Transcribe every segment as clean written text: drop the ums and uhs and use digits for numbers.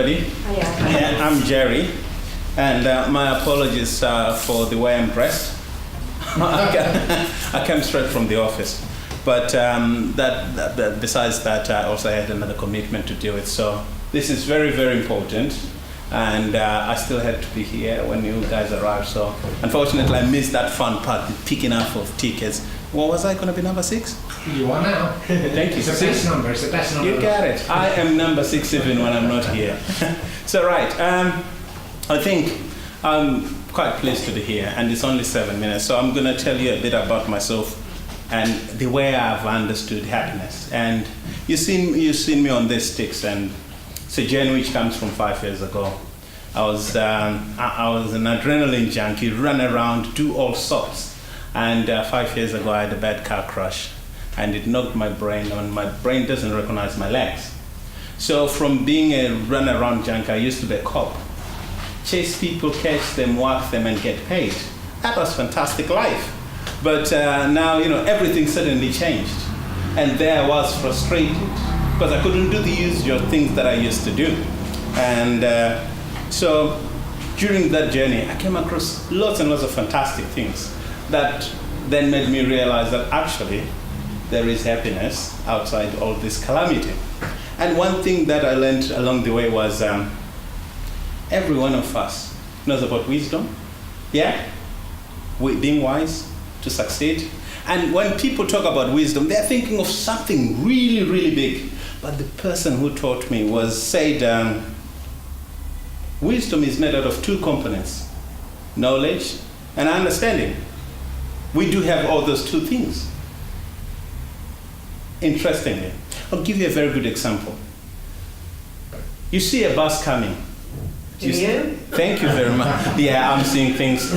everybody. Yeah, I'm Jerry, and my apologies for the way I'm dressed. I came straight from the office, but besides that, I also had another commitment to deal with. So this is very, very important, and I still had to be here when you guys arrived. So unfortunately, I missed that fun part, the picking up of tickets. What was I going to be, number 6? You are now. Thank you. It's the best number. It's the best number. You got it. I am number 6 even when I'm not here. So right, I think I'm quite pleased to be here, and it's only 7 minutes. So I'm going to tell you a bit about myself and the way I've understood happiness. And you've seen me on these sticks, and it's a journey which comes from 5 years ago. I was an adrenaline junkie, run around, do all sorts. And 5 years ago, I had a bad car crash, and it knocked my brain, and my brain doesn't recognize my legs. So from being a run-around junkie, I used to be a cop. Chase people, catch them, work them, and get paid. That was fantastic life. But now, everything suddenly changed. And there I was frustrated, because I couldn't do the usual things that I used to do. And so during that journey, I came across lots and lots of fantastic things that then made me realize that actually there is happiness outside all this calamity. And one thing that I learned along the way was every one of us knows about wisdom, being wise to succeed. And when people talk about wisdom, they're thinking of something really, really big. But the person who taught me said wisdom is made out of 2 components, knowledge and understanding. We do have all those 2 things. Interestingly, I'll give you a very good example. You see a bus coming. Do you? Thank you very much. Yeah, I'm seeing things.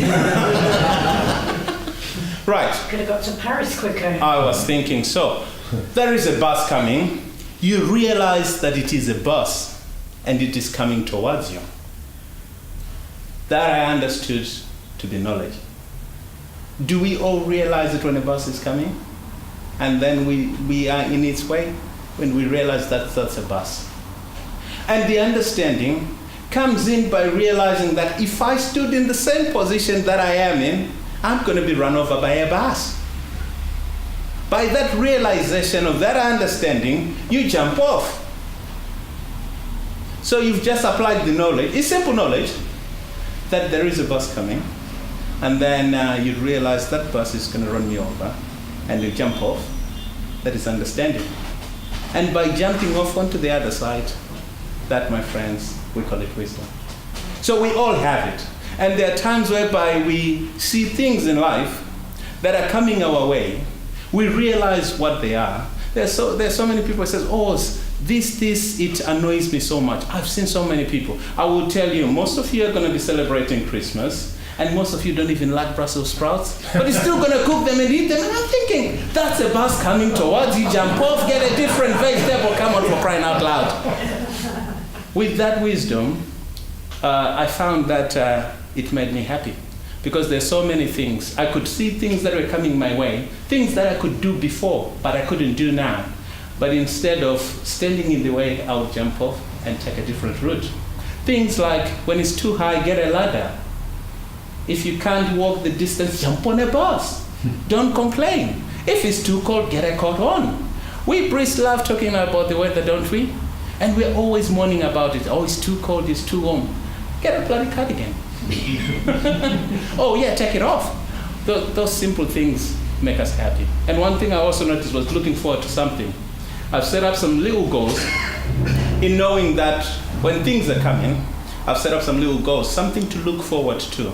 Right. Could have got to Paris quicker. I was thinking so. There is a bus coming. You realize that it is a bus and it is coming towards you. That I understood to be knowledge. Do we all realize it when a bus is coming? And then we are in its way when we realize that that's a bus. And the understanding comes in by realizing that if I stood in the same position that I am in, I'm going to be run over by a bus. By that realization of that understanding, you jump off. So you've just applied the knowledge. It's simple knowledge that there is a bus coming. And then you realize that bus is going to run me over, and you jump off. That is understanding. And by jumping off onto the other side, that, my friends, we call it wisdom. So we all have it. And there are times whereby we see things in life that are coming our way. We realize what they are. There's so many people who say, this, it annoys me so much. I've seen so many people. I will tell you, most of you are going to be celebrating Christmas, and most of you don't even like Brussels sprouts, but you're still going to cook them and eat them. And I'm thinking, that's a bus coming towards you. Jump off, get a different vegetable. Come on, for crying out loud. With that wisdom, I found that it made me happy, because there's so many things. I could see things that were coming my way, things that I could do before, but I couldn't do now. But instead of standing in the way, I would jump off and take a different route. Things like, when it's too high, get a ladder. If you can't walk the distance, jump on a bus. Don't complain. If it's too cold, get a coat on. We Brits love talking about the weather, don't we? And we're always moaning about it. Oh, it's too cold, it's too warm. Get a bloody cardigan. Oh yeah, take it off. Those simple things make us happy. And one thing I also noticed was looking forward to something. I've set up some little goals in knowing that when things are coming, I've set up some little goals, something to look forward to.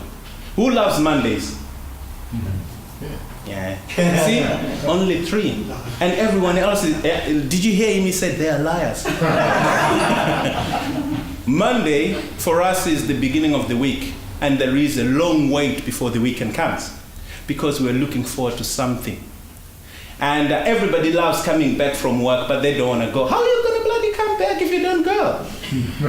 Who loves Mondays? Yeah. See, only 3. And everyone else is, did you hear him? He said they are liars. Monday for us is the beginning of the week, and there is a long wait before the weekend comes, because we're looking forward to something. And everybody loves coming back from work, but they don't want to go. How are you going to bloody come back if you don't go?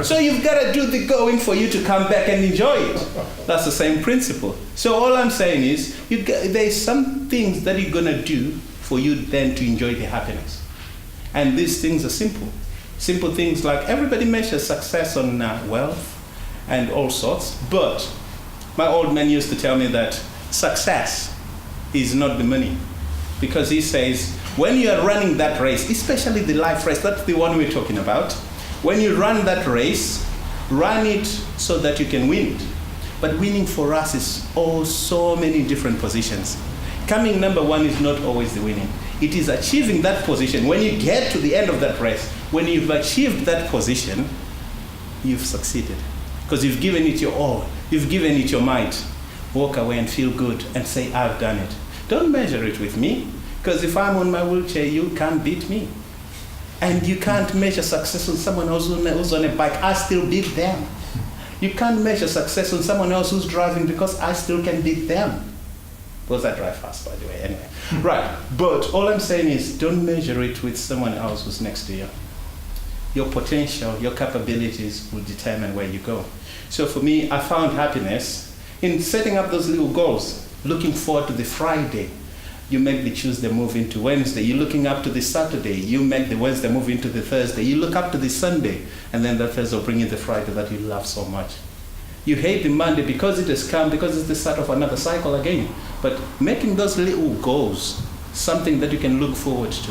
So you've got to do the going for you to come back and enjoy it. That's the same principle. So all I'm saying is, there's some things that you're going to do for you then to enjoy the happiness. And these things are simple. Simple things like everybody measures success on wealth and all sorts, but my old man used to tell me that success is not the money. Because he says, when you are running that race, especially the life race, that's the one we're talking about, when you run that race, run it so that you can win it. But winning for us is so many different positions. Coming number one is not always the winning. It is achieving that position. When you get to the end of that race, when you've achieved that position, you've succeeded. Because you've given it your all. You've given it your might. Walk away and feel good and say, I've done it. Don't measure it with me. Because if I'm on my wheelchair, you can't beat me. And you can't measure success on someone else who's on a bike. I still beat them. You can't measure success on someone else who's driving because I still can beat them. Because I drive fast, by the way, anyway. Right, but all I'm saying is don't measure it with someone else who's next to you. Your potential, your capabilities will determine where you go. So for me, I found happiness in setting up those little goals, looking forward to the Friday. You make the Tuesday move into Wednesday. You're looking up to the Saturday. You make the Wednesday move into the Thursday. You look up to the Sunday, and then that Thursday will bring you the Friday that you love so much. You hate the Monday because it has come, because it's the start of another cycle again. But making those little goals something that you can look forward to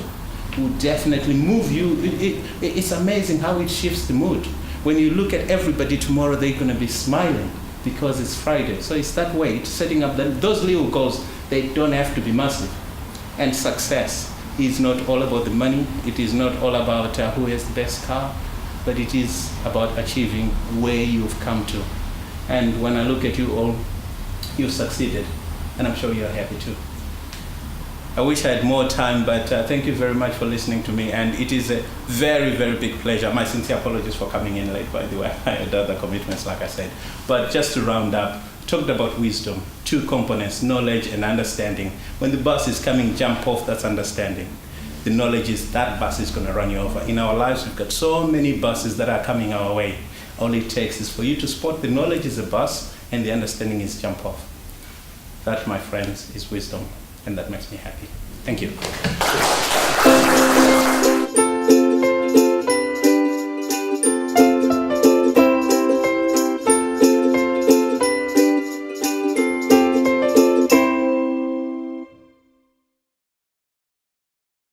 will definitely move you. It's amazing how it shifts the mood. When you look at everybody tomorrow, they're going to be smiling because it's Friday. So it's that way, setting up those little goals. They don't have to be massive. And success is not all about the money. It is not all about who has the best car, but it is about achieving where you've come to. And when I look at you all, you've succeeded, and I'm sure you're happy too. I wish I had more time, but thank you very much for listening to me, and it is a very, very big pleasure. My sincere apologies for coming in late, by the way. I had other commitments, like I said. But just to round up, talked about wisdom, 2 components, knowledge and understanding. When the bus is coming, jump off, that's understanding. The knowledge is that bus is going to run you over. In our lives, we've got so many buses that are coming our way. All it takes is for you to spot the knowledge is a bus and the understanding is jump off. That, my friends, is wisdom, and that makes me happy. Thank you.